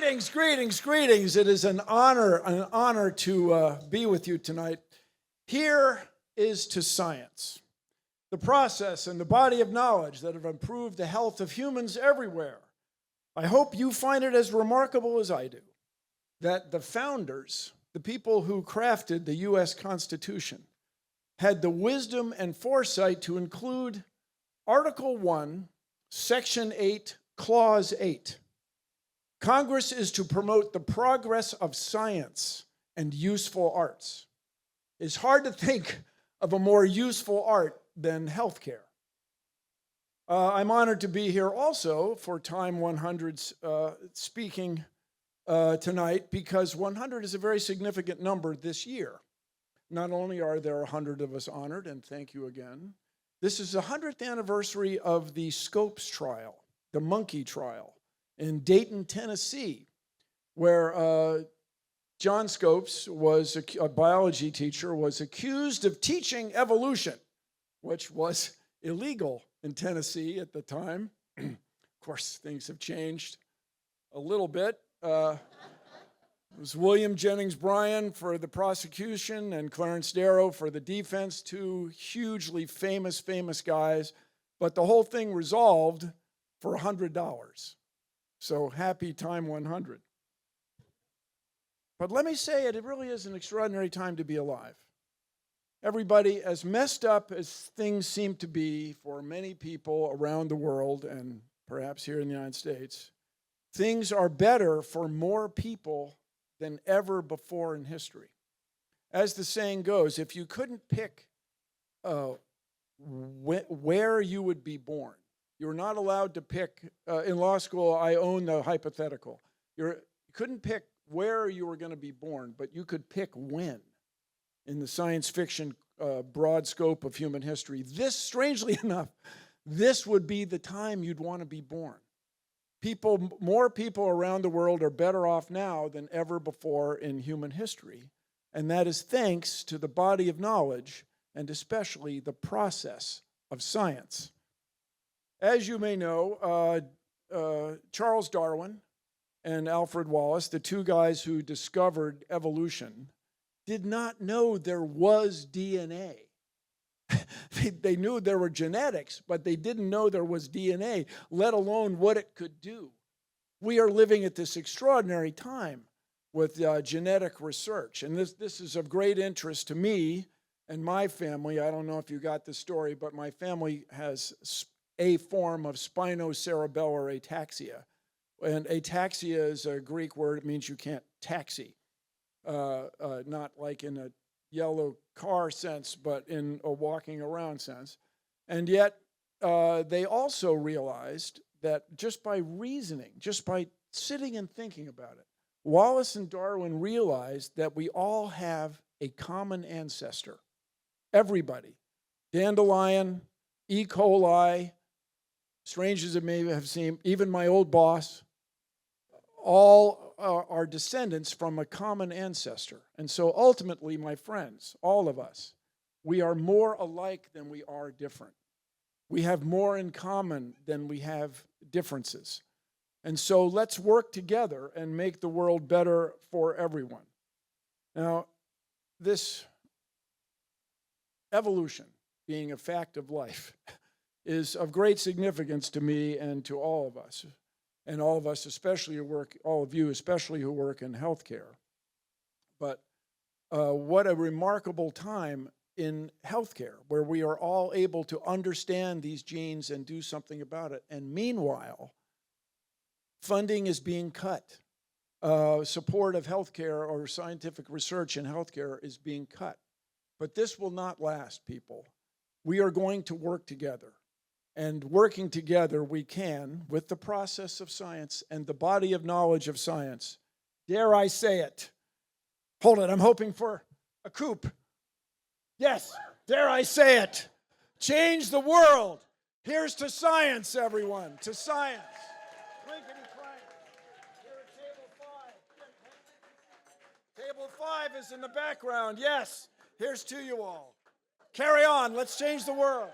Greetings. It is an honor to be with you tonight. Here is to science, the process and the body of knowledge that have improved the health of humans everywhere. I hope you find it as remarkable as I do, that the founders, the people who crafted the U.S. Constitution, had the wisdom and foresight to include Article 1, Section 8, Clause 8. Congress is to promote the progress of science and useful arts. It's hard to think of a more useful art than healthcare. I'm honored to be here also for TIME100's speaking tonight, because 100 is a very significant number this year. Not only are there 100 of us honored, and thank you again, this is the 100th anniversary of the Scopes trial, the monkey trial, in Dayton, Tennessee, where John Scopes, was a biology teacher, was accused of teaching evolution, which was illegal in Tennessee at the time. Of course, things have changed a little bit. It was William Jennings Bryan for the prosecution and Clarence Darrow for the defense, two hugely famous guys, but the whole thing resolved for $100. So happy TIME100. But let me say it really is an extraordinary time to be alive. Everybody, as messed up as things seem to be for many people around the world, and perhaps here in the United States, things are better for more people than ever before in history. As the saying goes, if you couldn't pick where you would be born, you're not allowed to pick. In law school, I own the hypothetical. You couldn't pick where you were going to be born, but you could pick when. In the science fiction broad scope of human history, this, strangely enough, this would be the time you'd want to be born. More people around the world are better off now than ever before in human history, and that is thanks to the body of knowledge and especially the process of science. As you may know, Charles Darwin and Alfred Wallace, the two guys who discovered evolution, did not know there was DNA. They knew there were genetics, but they didn't know there was DNA, let alone what it could do. We are living at this extraordinary time with genetic research, and this is of great interest to me and my family. I don't know if you got the story, but my family has a form of spinocerebellar ataxia. And ataxia is a Greek word. It means you can't taxi, not like in a yellow car sense, but in a walking around sense. And yet, they also realized that just by reasoning, just by sitting and thinking about it, Wallace and Darwin realized that we all have a common ancestor. Everybody. Dandelion, E. coli, strange as it may have seemed, even my old boss, all are descendants from a common ancestor. And so ultimately, my friends, all of us, we are more alike than we are different. We have more in common than we have differences. And so let's work together and make the world better for everyone. Now, this evolution being a fact of life is of great significance to me and to all of us. And all of us, especially who work, all of you, especially who work in healthcare. But what a remarkable time in healthcare, where we are all able to understand these genes and do something about it. And meanwhile, funding is being cut. Support of healthcare or scientific research in healthcare is being cut. But this will not last, people. We are going to work together. And working together, we can, with the process of science and the body of knowledge of science, dare I say it? Hold it, I'm hoping for a coup. Yes, dare I say it? Change the world. Here's to science, everyone, to science. Clinkety clank. Here at table 5. Table 5 is in the background, yes. Here's to you all. Carry on, let's change the world.